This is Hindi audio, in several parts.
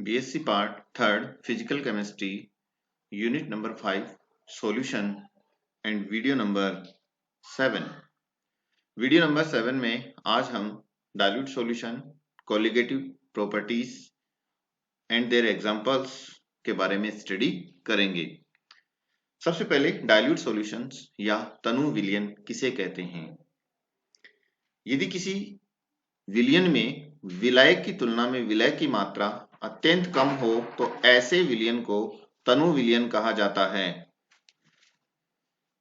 BSc part third physical chemistry unit number 5 solution and video number 7। Video number 7 में आज हम dilute solution, colligative properties and their examples के बारे में स्टडी करेंगे। सबसे पहले डाइल्यूट सॉल्यूशंस या तनु विलयन किसे कहते हैं। यदि किसी विलयन में विलायक की तुलना में विलय की मात्रा अत्यंत कम हो तो ऐसे विलयन को तनु विलयन कहा जाता है।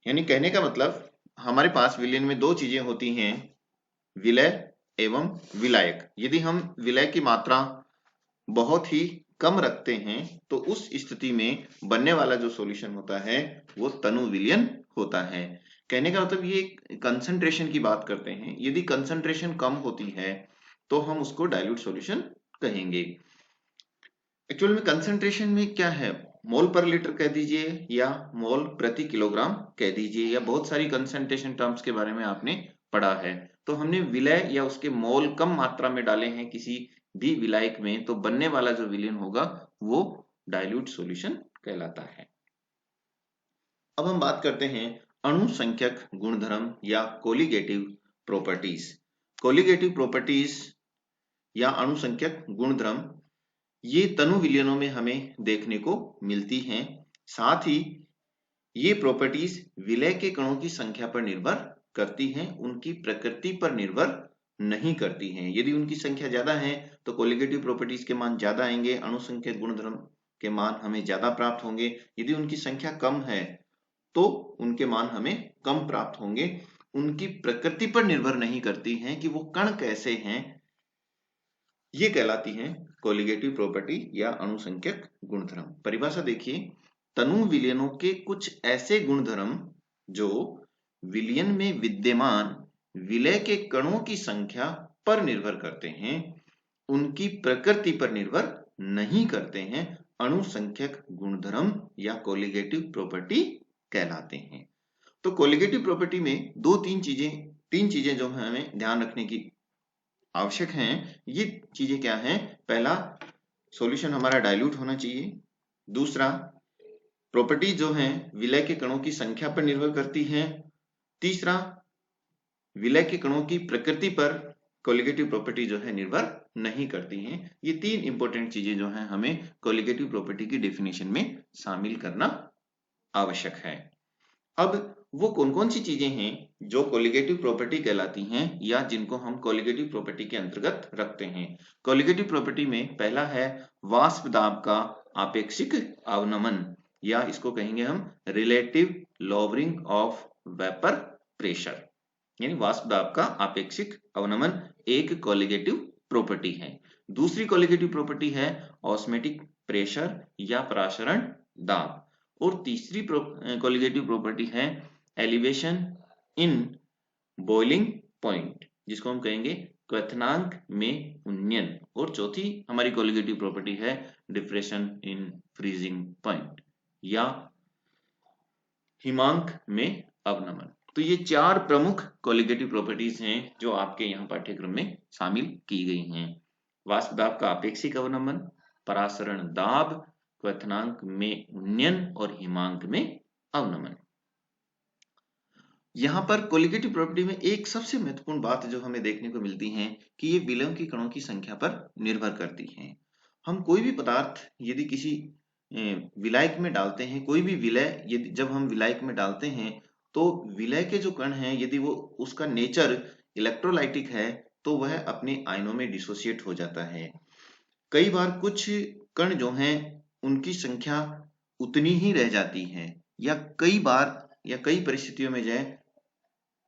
यानी कहने का मतलब हमारे पास विलयन में दो चीजें होती हैं, विलय एवं विलायक। यदि हम विलय की मात्रा बहुत ही कम रखते हैं तो उस स्थिति में बनने वाला जो सॉल्यूशन होता है वो तनु विलयन होता है। कहने का मतलब ये कंसंट्रेशन की बात करते हैं। यदि कंसंट्रेशन कम होती है तो हम उसको डाइल्यूट सॉल्यूशन कहेंगे। एक्चुअल में कंसंट्रेशन में क्या है, मोल पर लीटर कह दीजिए या मोल प्रति किलोग्राम कह दीजिए, या बहुत सारी कंसंट्रेशन टर्म्स के बारे में आपने पढ़ा है। तो हमने विलय या उसके मोल कम मात्रा में डाले हैं किसी भी विलायक में, तो बनने वाला जो विलयन होगा वो डाइल्यूट सॉल्यूशन कहलाता है। अब हम बात करते हैं अणु संख्यक गुणधर्म या कोलिगेटिव प्रॉपर्टीज। कोलिगेटिव प्रॉपर्टीज या अणु संख्यक गुणधर्म ये तनु विलयनों में हमें देखने को मिलती हैं। साथ ही ये प्रॉपर्टीज विलय के कणों की संख्या पर निर्भर करती हैं, उनकी प्रकृति पर निर्भर नहीं करती हैं। यदि उनकी संख्या ज्यादा है तो कोलिगेटिव प्रॉपर्टीज के मान ज्यादा आएंगे, अणु संख्यक गुणधर्म के मान हमें ज्यादा प्राप्त होंगे। यदि उनकी संख्या कम है तो उनके मान हमें कम प्राप्त होंगे। उनकी प्रकृति पर निर्भर नहीं करती हैं कि वो कण कैसे हैं, ये कहलाती हैं कोलिगेटिव प्रॉपर्टी या अणु संख्यक गुणधर्म। परिभाषा देखिए, तनु विलयनों के कुछ ऐसे गुणधर्म जो विलयन में विद्यमान विलय के कणों की संख्या पर निर्भर करते हैं, उनकी प्रकृति पर निर्भर नहीं करते हैं, अणु संख्यक गुणधर्म या कोलिगेटिव प्रॉपर्टी कहलाते हैं। तो कोलिगेटिव प्रॉपर्टी में तीन चीजें जो है हमें ध्यान रखने की आवश्यक हैं। ये चीजें क्या हैं? पहला, सॉल्यूशन हमारा डाइल्यूट होना चाहिए। दूसरा, प्रॉपर्टी जो है विलय के कणों की संख्या पर निर्भर करती है। तीसरा, विलय के कणों की प्रकृति पर कोलिगेटिव प्रॉपर्टी जो है निर्भर नहीं करती हैं। ये तीन इंपॉर्टेंट चीजें जो हैं हमें कोलिगेटिव प्रॉपर्टी की डेफिनेशन में शामिल करना आवश्यक है। अब वो कौन कौन सी चीजें हैं जो कोलिगेटिव प्रॉपर्टी कहलाती हैं या जिनको हम कोलिगेटिव प्रॉपर्टी के अंतर्गत रखते हैं। कोलिगेटिव प्रॉपर्टी में पहला है वाष्प दाब का आपेक्षिक अवनमन, या इसको कहेंगे हम relative lowering of vapour pressure. यानी वाष्प दाब का आपेक्षिक अवनमन एक कोलिगेटिव प्रॉपर्टी है। दूसरी कोलिगेटिव प्रॉपर्टी है ऑस्मेटिक प्रेशर या परासरण दाब। और तीसरी कोलिगेटिव प्रॉपर्टी है एलिवेशन इन बॉइलिंग पॉइंट, जिसको हम कहेंगे क्वथनांक में उन्नयन। और चौथी हमारी कोलिगेटिव प्रॉपर्टी है डिप्रेशन इन फ्रीजिंग पॉइंट या हिमांक में अवनमन। तो ये चार प्रमुख कोलिगेटिव प्रॉपर्टीज हैं जो आपके यहाँ पाठ्यक्रम में शामिल की गई हैं। वाष्प दाब का आपेक्षिक अवनमन, परासरण दाब, क्वथनांक में उन्नयन और हिमांक में अवनमन। यहाँ पर कोलिगेटिव प्रॉपर्टी में एक सबसे महत्वपूर्ण बात जो हमें देखने को मिलती है कि ये विलयों की कणों की संख्या पर निर्भर करती हैं। हम कोई भी पदार्थ यदि किसी विलायक में डालते हैं, कोई भी विलय यदि जब हम विलायक में डालते हैं तो विलय के जो कण हैं यदि वो उसका नेचर इलेक्ट्रोलाइटिक है तो वह अपने आयनों में डिसोसिएट हो जाता है। कई बार कुछ कण जो हैं उनकी संख्या उतनी ही रह जाती है, या कई बार या कई परिस्थितियों में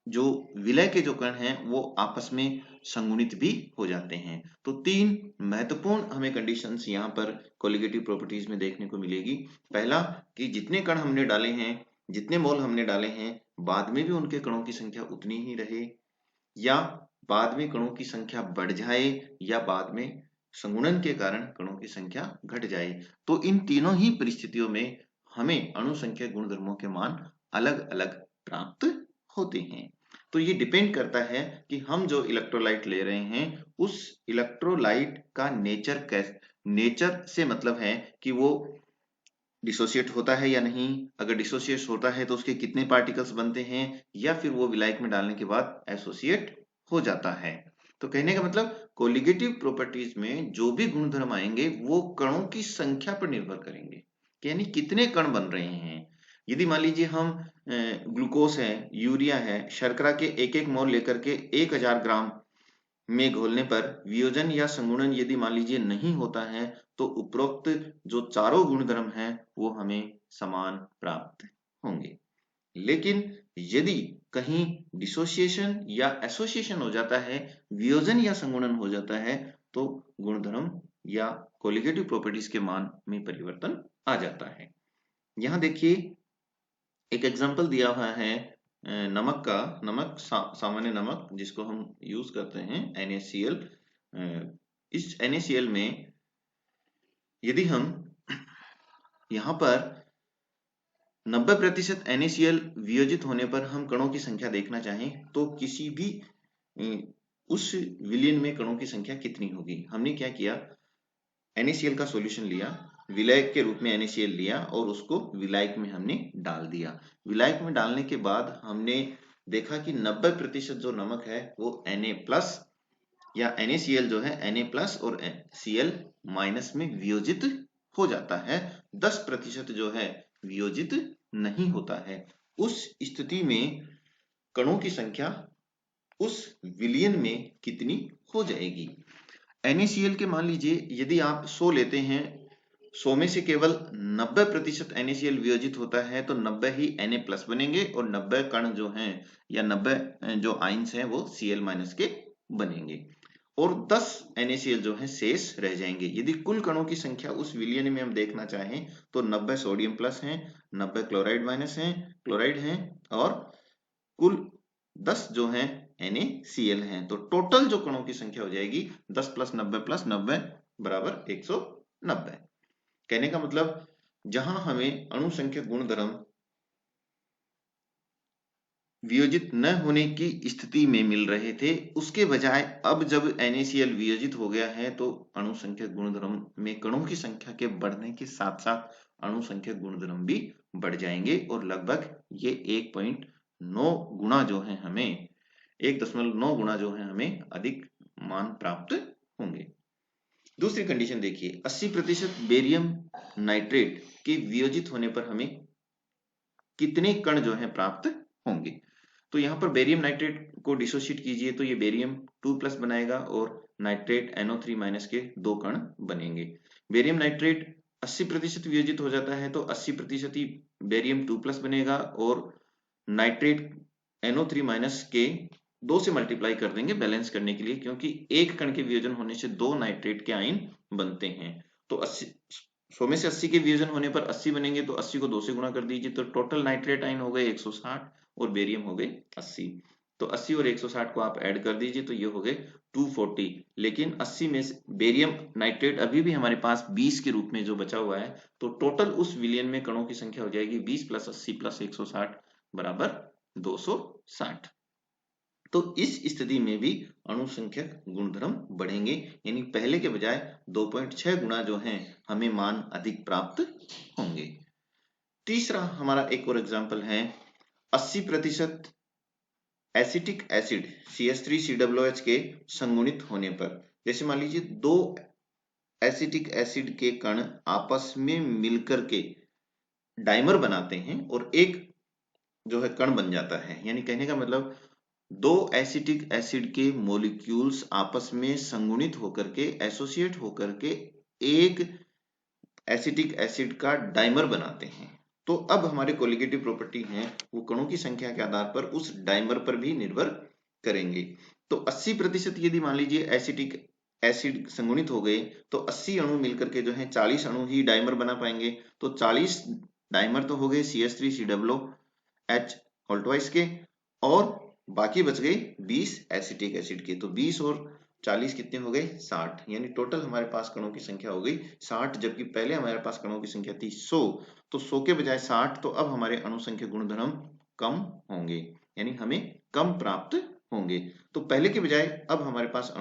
जो विलय के जो कण हैं वो आपस में संगुणित भी हो जाते हैं। तो तीन महत्वपूर्ण हमें कंडीशंस यहाँ पर कोलिगेटिव प्रॉपर्टीज में देखने को मिलेगी। पहला कि जितने कण हमने डाले हैं, जितने मोल हमने डाले हैं, बाद में भी उनके कणों की संख्या उतनी ही रहे, या बाद में कणों की संख्या बढ़ जाए, या बाद में संगुणन के कारण कणों की संख्या घट जाए। तो इन तीनों ही परिस्थितियों में हमें अणु संख्या गुणधर्मों के मान अलग अलग प्राप्त होते हैं। तो ये डिपेंड करता है कि हम जो इलेक्ट्रोलाइट ले रहे हैं उस इलेक्ट्रोलाइट का नेचर नेचर से मतलब है कि वो डिसोसिएट होता है या नहीं, अगर डिसोसिएट होता है तो उसके कितने पार्टिकल्स बनते हैं, या फिर वो विलायक में डालने के बाद एसोसिएट हो जाता है। तो कहने का मतलब कोलिगेटिव प्रॉपर्टीज में जो भी गुणधर्म आएंगे वो कणों की संख्या पर निर्भर करेंगे, यानी कितने कण बन रहे हैं। यदि मान लीजिए हम ग्लूकोज है, यूरिया है, शर्करा के एक एक मोल लेकर के 1000 ग्राम में घोलने पर वियोजन या संगुणन यदि मान लीजिए नहीं होता है, तो उपरोक्त जो चारों गुणधर्म हैं वो हमें समान प्राप्त होंगे। लेकिन यदि कहीं डिसोसिएशन या एसोसिएशन हो जाता है, वियोजन या संगुणन हो जाता है, तो गुणधर्म या कोलिगेटिव प्रॉपर्टीज के मान में परिवर्तन आ जाता है। यहां देखिए एक एग्जांपल दिया हुआ है नमक का। नमक सामान्य नमक जिसको हम यूज करते हैं NaCl। इस NaCl में यदि हम यहाँ पर 90% NaCl वियोजित होने पर हम कणों की संख्या देखना चाहें तो किसी भी उस विलयन में कणों की संख्या कितनी होगी। हमने क्या किया, NaCl का सॉल्यूशन लिया, विलायक के रूप में NaCl लिया और उसको विलायक में हमने डाल दिया। विलायक में डालने के बाद हमने देखा कि 90% जो नमक है वो Na+ या NaCl जो है Na+ और Cl- में वियोजित हो जाता है। 10% जो है वियोजित नहीं होता है। उस स्थिति में कणों की संख्या उस विलयन में कितनी हो जाएगी। NaCl के मान लीजिए यदि आप 100 लेते हैं, 100 में से केवल 90% NaCl वियोजित होता है तो 90 ही Na+ बनेंगे और 90 कण जो हैं या 90 जो आयंस हैं वो Cl- के बनेंगे और 10 NaCl जो है शेष रह जाएंगे। यदि कुल कणों की संख्या उस विलयन में हम देखना चाहें तो 90 सोडियम प्लस हैं, 90 क्लोराइड हैं और कुल 10 जो हैं NaCl हैं। तो टोटल जो कणों की संख्या हो जाएगी 10 + 90 = 190। कहने का मतलब जहां हमें अणु संख्या गुणधर्म वियोजित न होने की स्थिति में मिल रहे थे, उसके बजाय अब जब NaCl वियोजित हो गया है तो अणु संख्या गुणधर्म में कणों की संख्या के बढ़ने के साथ साथ अणु संख्या गुणधर्म भी बढ़ जाएंगे और लगभग ये 1.9 गुना जो है हमें 1.9 गुना जो है हमें अधिक मान प्राप्त होंगे। दूसरी कंडीशन देखिए, 80% बेरियम नाइट्रेट के वियोजित होने पर हमें कितने कण जो है प्राप्त होंगे। तो यहाँ पर बेरियम नाइट्रेट को डिसोशिएट कीजिए तो ये बेरियम 2+ बनाएगा और नाइट्रेट NO3- के 2 कण बनेंगे। बेरियम नाइट्रेट 80% वियोजित हो जाता है तो 80% ही बेरियम 2+ बनेगा और नाइट्रेट NO3- के 2 से मल्टीप्लाई कर देंगे बैलेंस करने के लिए, क्योंकि एक कण के वियोजन होने से 2 नाइट्रेट के आयन बनते हैं। तो 100 में से 80 के वियोजन होने पर 80 बनेंगे तो 80 को 2 से गुणा कर दीजिए तो टोटल नाइट्रेट आयन हो गए 160 और बेरियम हो गए 80। तो 80 और 160 को आप ऐड कर दीजिए तो ये हो गए 240। लेकिन 80 में से बेरियम नाइट्रेट अभी भी हमारे पास 20 के रूप में जो बचा हुआ है, तो टोटल उस विलयन में कणों की संख्या हो जाएगी 20 + 80 + 160 = 260। तो इस स्थिति में भी अणु संख्यक गुणधर्म बढ़ेंगे, यानी पहले के बजाय 2.6 गुना जो है हमें मान अधिक प्राप्त होंगे। तीसरा हमारा एक और एग्जाम्पल है 80% एसिटिक एसिड CH3COOH के संगुणित होने पर। जैसे मान लीजिए 2 एसिटिक एसिड के कण आपस में मिलकर के डाइमर बनाते हैं और एक जो है कण बन जाता है, यानी कहने का मतलब 2 एसिटिक एसिड के मॉलिक्यूल्स आपस में संगुणित होकर के एसोसिएट होकर के एक एसिटिक एसिड का डाइमर बनाते हैं। तो अब हमारे कोलिगेटिव प्रॉपर्टी हैं वो कणों की संख्या के आधार पर उस डाइमर पर भी निर्भर करेंगे। तो 80% यदि मान लीजिए एसिटिक एसिड संगुणित हो गए तो 80 अणु मिलकर के जो है 40 अणु ही डाइमर बना पाएंगे। तो 40 डाइमर तो हो गए CH3COOH ऑल्टवाइस के और बाकी बच गए 20 एसिटिक एसिड के। तो 20 और 40 कितने हो गए 60, यानी टोटल हमारे पास कणों की संख्या हो गई 60, जबकि पहले हमारे पास कणों की संख्या थी 100। तो 100 के बजाय 60, तो अब हमारे अणु संख्या गुणधर्म कम होंगे, यानी हमें कम प्राप्त होंगे। तो पहले के बजाय अब हमारे पास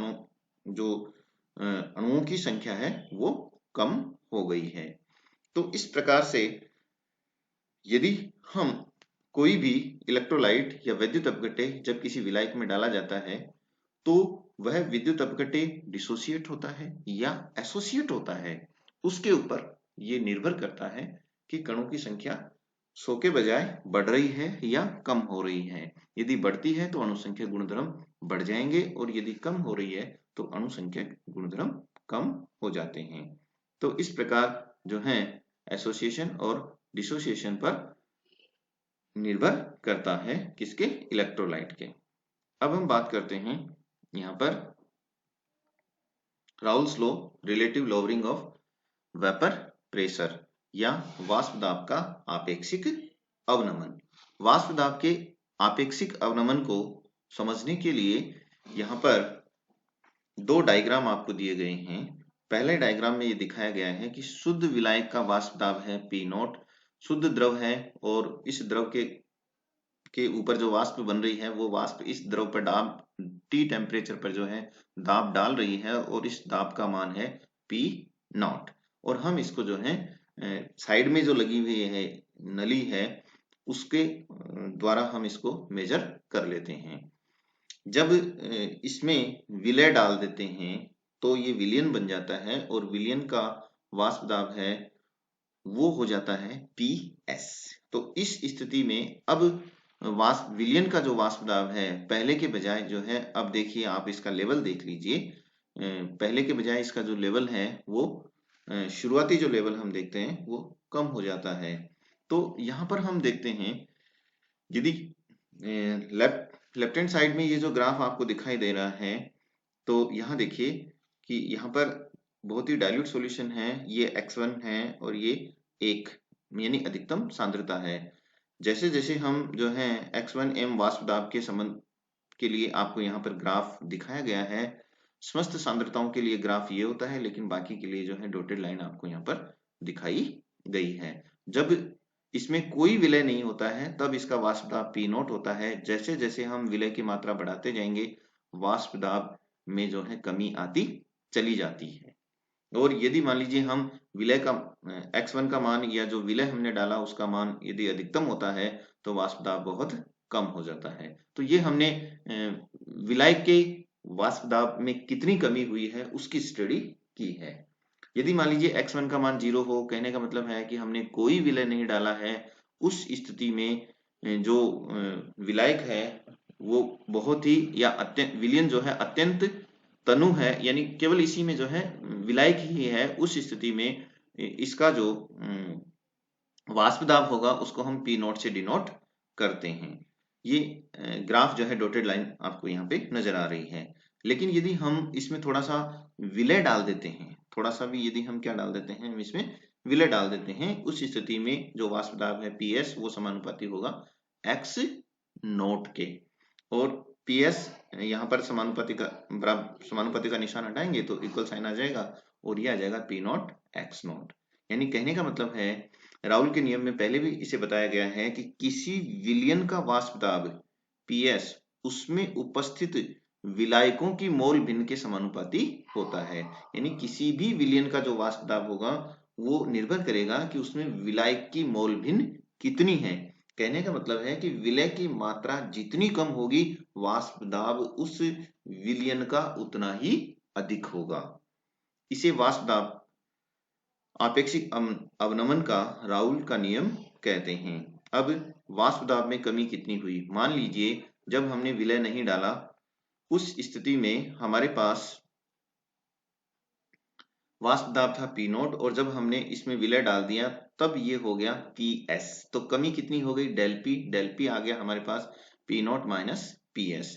अणुओं की संख्या है वो कम हो गई है। तो इस प्रकार से यदि हम कोई भी इलेक्ट्रोलाइट या विद्युत अपघट्य जब किसी विलायक में डाला जाता है तो वह विद्युत अपघट्य डिसोसिएट होता है या एसोसिएट होता है, उसके ऊपर ये निर्भर करता है कि कणों की संख्या 100 के बजाय बढ़ रही है या कम हो रही है। यदि बढ़ती है तो अणुसंख्या गुणधर्म बढ़ जाएंगे और यदि कम हो रही है तो अणुसंख्या गुणधर्म कम हो जाते हैं। तो इस प्रकार जो है एसोसिएशन और डिसोसिएशन पर निर्भर करता है किसके, इलेक्ट्रोलाइट के। अब हम बात करते हैं यहाँ पर Raoult's law relative lowering of vapour pressure या वाष्प दाब का आपेक्षिक अवनमन। वाष्प दाब के आपेक्षिक अवनमन को समझने के लिए यहाँ पर दो डायग्राम आपको दिए गए हैं। पहले डायग्राम में ये दिखाया गया है कि शुद्ध विलायक का वाष्प दाब है P0, शुद्ध द्रव है और इस द्रव के ऊपर जो वाष्प बन रही है वो वाष्प इस द्रव पर दाब T टेम्परेचर पर जो है दाब डाल रही है और इस दाब का मान है P0। और हम इसको जो है साइड में जो लगी हुई है नली है उसके द्वारा हम इसको मेजर कर लेते हैं। जब इसमें विलय डाल देते हैं तो ये विलयन बन जाता है और विलयन का वाष्प दाब है वो हो जाता है PS। तो इस स्थिति में अब विलयन का जो वाष्प दाब है पहले के बजाय जो है, अब देखिए आप इसका लेवल देख लीजिए, पहले के बजाय इसका जो लेवल है वो शुरुआती जो लेवल हम देखते हैं वो कम हो जाता है। तो यहाँ पर हम देखते हैं यदि लेफ्ट हैंड साइड में ये जो ग्राफ आपको दिखाई दे रहा है तो यहाँ देखिए कि यहाँ पर बहुत ही डाइल्यूट सॉल्यूशन है, ये x1 है और ये 1 यानी अधिकतम सांद्रता है। जैसे जैसे हम जो है x1m वाष्प दाब के संबंध के लिए आपको यहाँ पर ग्राफ दिखाया गया है, समस्त सांद्रताओं के लिए ग्राफ ये होता है लेकिन बाकी के लिए जो है डॉटेड लाइन आपको यहाँ पर दिखाई गई है। जब इसमें कोई विलय नहीं होता है तब इसका वाष्प दाब P0 होता है। जैसे जैसे हम विलय की मात्रा बढ़ाते जाएंगे वाष्प दाब में जो है कमी आती चली जाती है। और यदि मान लीजिए हम विलय का x1 का मान या जो विलय हमने डाला उसका मान यदि अधिकतम होता है तो वाष्प दाब बहुत कम हो जाता है। तो ये हमने विलायक के वाष्प दाब में कितनी कमी हुई है उसकी स्टडी की है। यदि मान लीजिए x1 का मान 0 हो, कहने का मतलब है कि हमने कोई विलय नहीं डाला है, उस स्थिति में जो विलायक है वो बहुत ही या अत्यंत विलयन जो है अत्यंत तनु है, यानी केवल इसी में जो है विलायक ही है। उस स्थिति में इसका जो वाष्प दाब होगा उसको हम P0 से डिनोट करते हैं। ये ग्राफ जो है डॉटेड लाइन आपको यहाँ पे नजर आ रही है। लेकिन यदि हम इसमें थोड़ा सा विलय डाल देते हैं, थोड़ा सा भी यदि हम क्या डाल देते हैं, हम इसमें विलय डाल देते हैं, उस स्थिति में जो वाष्प दाब है PS वो समानुपाती होगा x0 के। और PS यहाँ पर समानुपाती का निशान हटाएंगे तो इक्वल साइन आ जाएगा और ये आ जाएगा P0 x0। यानी कहने का मतलब है राउल के नियम में पहले भी इसे बताया गया है कि किसी विलयन का वाष्प दाब PS उसमें उपस्थित विलायकों की मोल भिन्न के समानुपाती होता है। यानी किसी भी विलयन का जो वाष्प दाब होगा वो निर्भर करेगा कि उसमें विलायक की मोल भिन्न कितनी है। कहने का मतलब है कि विलय की मात्रा जितनी कम होगी वाष्प दाब उस विलयन का उतना ही अधिक होगा। इसे वाष्प दाब आपेक्षिक अवनमन का राउल का नियम कहते हैं। अब वाष्प दाब में कमी कितनी हुई, मान लीजिए जब हमने विलय नहीं डाला उस स्थिति में हमारे पास वाष्प दाब था P0 और जब हमने इसमें विलय डाल दिया तब ये हो गया PS। तो कमी कितनी हो गई, डेल P आ गया हमारे पास P0 माइनस PS।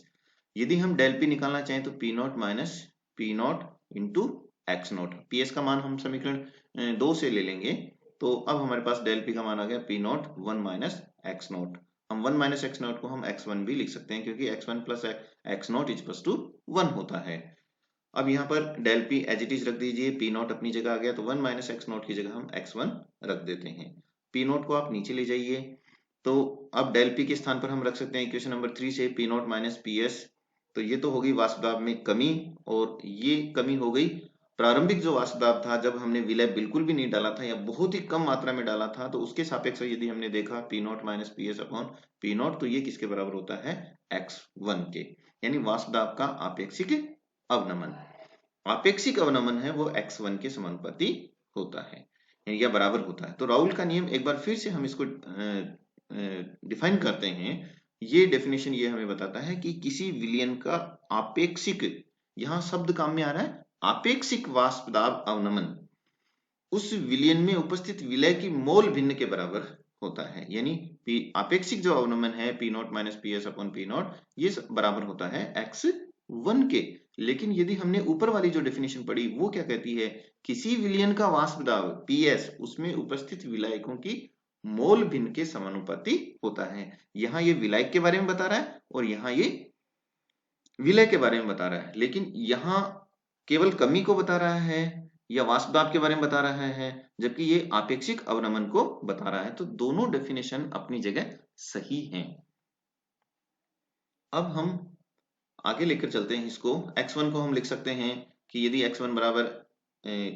यदि हम डेल P निकालना चाहें तो P0 minus P0 into x0। PS का मान हम समीकरण 2 से ले लेंगे तो अब हमारे पास डेल P का मान आ गया P0 1 माइनस x0। हम 1 माइनस x0 को हम x1 भी लिख सकते हैं क्योंकि x1 plus x0 equals to 1 होता है। अब यहाँ पर del P as it is रख दीजिए, P0 अपनी जगह आ गया तो 1 माइनस x0 की जगह हम x1 रख देते हैं। P0 को आप नीचे ले जाइए तो अब डेल P के स्थान पर हम रख सकते हैं इक्वेशन नंबर 3 से P0 माइनस PS। तो ये तो होगी वाष्प दाब में कमी और ये कमी हो गई प्रारंभिक जो वाष्प दाब था, जब हमने विलय बिल्कुल भी नहीं डाला था या बहुत ही कम मात्रा में डाला था, तो उसके सापेक्ष यदि हमने देखा P not minus P S upon P not, तो ये किसके बराबर होता है, x1 के, यानी वाष्प दाब का आपेक्षिक अवनमन। आपेक्षिक अवनमन है वो x1 के समानुपाती होता है या बराबर होता है। तो राउल का नियम एक बार फिर से हम इसको डिफाइन करते हैं। ये डेफिनेशन ये हमें बताता है कि किसी विलयन का आपेक्षिक, यहाँ शब्द काम में आ रहा है, आपेक्षिक वाष्प दाब अवनमन उस विलयन में उपस्थित विलय की मोल भिन्न के बराबर होता है। यानी आपेक्षिक जो अवनमन है P not minus P S upon P not, ये बराबर होता है x1 के। लेकिन यदि हमने ऊपर वाली जो डेफिनेशन पढ़ी वो क्या कहती है, किसी विलयन का वाष्प दाब पीएस उसमें उपस्थित विलायकों की मोल भिन्न के समानुपाती होता है। यहाँ ये विलायक के बारे में बता रहा है और यहाँ ये विलय के बारे में बता रहा है, लेकिन यहाँ केवल कमी को बता रहा है या वाष्प दाब के बारे में बता रहा है, जबकि ये आपेक्षिक अवनमन को बता रहा है। तो दोनों डेफिनेशन अपनी जगह सही हैं। अब हम आगे लेकर चलते हैं इसको। x1 को हम लिख सकते हैं कि यदि x1 बराबर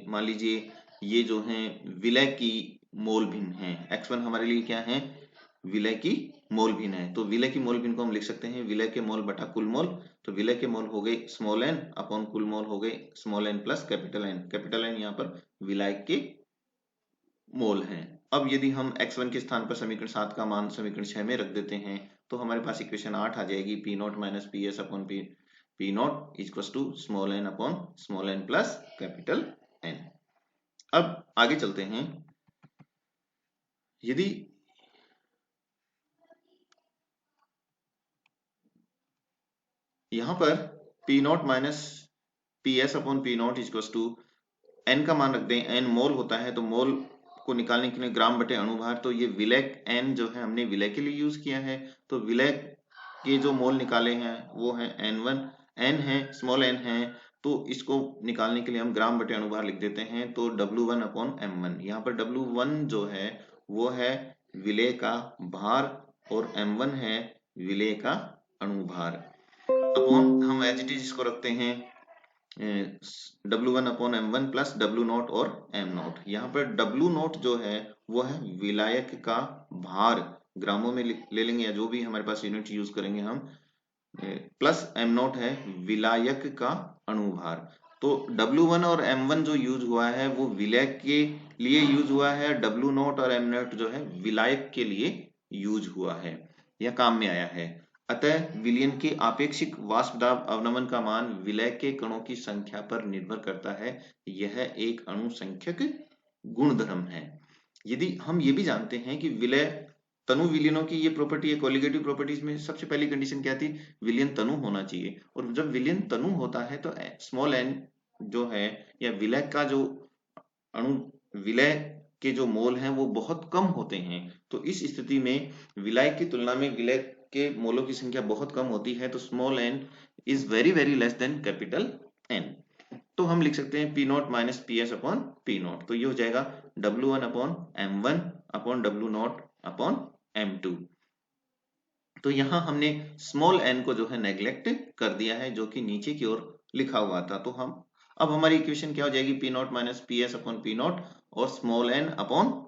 मान लीजिए ये जो है विलय की मोल भिन्न है, x1 हमारे लिए क्या है, विलय की मोल भिन्न है। तो विलय की मोल भिन्न को हम लिख सकते हैं विलय के मोल बटा कुल मोल। तो विलय के मोल हो गए स्मॉल n अपॉन कुल मोल हो गए small n plus capital N। Capital N यहाँ पर विलायक के मोल हैं। अब यदि हम x1 के स्थान पर समीकरण 7 का मान समीकरण 6 में रख देते हैं, तो हमारे पास इक्वेशन 8 आ जाएगी, P not minus P S upon P not equal to small n upon small n plus capital N। अब आगे चलते हैं। यदि यहां पर P not minus P S upon P not equal to n का मान रख दें, n मोल होता है, तो मोल को निकालने के लिए ग्राम बटे अणुभार, तो ये विलय n जो है हमने विलय के लिए यूज किया है। तो विलय के जो मोल निकाले हैं वो है n1, n है स्मॉल n है, तो इसको निकालने के लिए हम ग्राम बटे अणुभार लिख देते हैं। तो W1 अपॉन M1, यहाँ पर W1 जो है वो है विलय का भार और M1 है विलय का अणुभार। अपॉन हम एज इट इज इसको रखते हैं W1 upon M1 plus W not और M नॉट। यहाँ पर W नॉट जो है वो है विलायक का भार, ग्रामों में ले लेंगे या जो भी हमारे पास यूनिट यूज करेंगे हम, प्लस M नॉट है विलायक का अणुभार। तो W1 और M1 जो यूज हुआ है वो विलय के लिए यूज हुआ है, W नॉट और M नॉट जो है विलायक के लिए यूज हुआ है या काम में आया है। अतः विलयन के आपेक्षिक वाष्प दाब अवनमन का मान विलय के कणों की संख्या पर निर्भर करता है। यह एक अणुसंख्यक गुणधर्म है। यदि हम ये भी जानते हैं कि विलय तनु विलयनों की ये प्रॉपर्टी है, कोलिगेटिव प्रॉपर्टीज में सबसे पहली कंडीशन क्या थी, विलयन तनु होना चाहिए। और जब विलयन तनु होता है तो स्मॉल n जो है या विलय का जो अणु विलय के जो मोल हैं वो बहुत कम होते हैं। तो इस स्थिति में विलय की तुलना में विलय के मोलों की संख्या बहुत कम होती है, तो small n is very very less than capital N। तो हम लिख सकते हैं P not minus P S upon P not. तो ये हो जाएगा W1 upon M1 upon W not upon M2। तो यहाँ हमने स्मॉल n को जो है नेग्लेक्ट कर दिया है, जो कि नीचे की ओर लिखा हुआ था। तो हम अब हमारी इक्वेशन क्या हो जाएगी, P not minus P S upon P naught और small n upon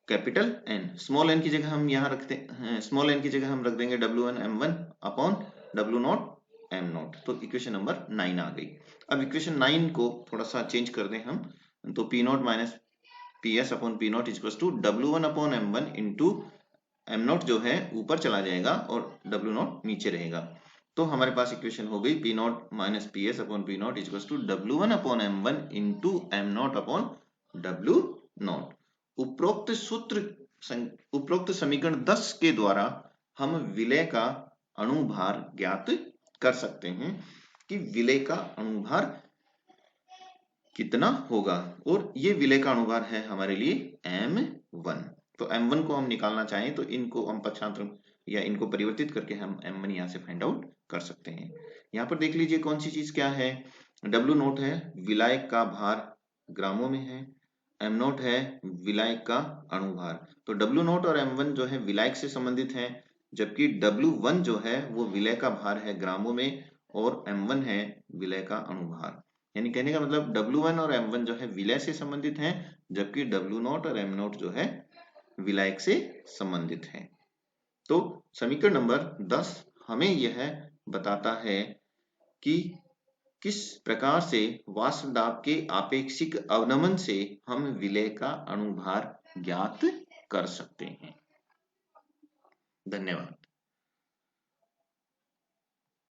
capital N। Small n की जगह हम यहाँ रखते हैं, स्मॉल n की जगह हम रख देंगे W1 M1 upon W not M not. तो इक्वेशन नंबर 9 आ गई। अब इक्वेशन 9 को थोड़ा सा चेंज कर दें हम, तो P not minus P S upon P not equal to W1 upon M1 into M not जो है ऊपर चला जाएगा और W नॉट नीचे रहेगा। तो हमारे पास इक्वेशन हो गई P not minus P S upon P not equal to W1 upon M1 into M not upon W not. उपरोक्त समीकरण 10 के द्वारा हम विलय का अणुभार ज्ञात कर सकते हैं कि विलय का अणुभार कितना होगा, और ये विलय का अणुभार है हमारे लिए M1। तो M1 को हम निकालना चाहें तो इनको हम पक्षांतर या इनको परिवर्तित करके हम M1 यहाँ से फाइंड आउट कर सकते हैं। यहाँ पर देख लीजिए कौन सी चीज क्या है, W नोट है विलायक का भार ग्रामों में है, M नोट है विलायक का अणुभार। तो W नोट और M1 जो है विलायक से संबंधित है, जबकि W1 जो है वो विलय का भार है ग्रामों में और M1 है विलय का अणुभार। यानी कहने का मतलब W1 और M1 जो है विलय से संबंधित हैं, जबकि W0 और M0 जो है विलायक से संबंधित हैं। तो समीकरण नंबर 10 हमें यह बताता है कि किस प्रकार से वाष्प दाब के आपेक्षिक अवनमन से हम विलय का अणुभार ज्ञात कर सकते हैं। धन्यवाद।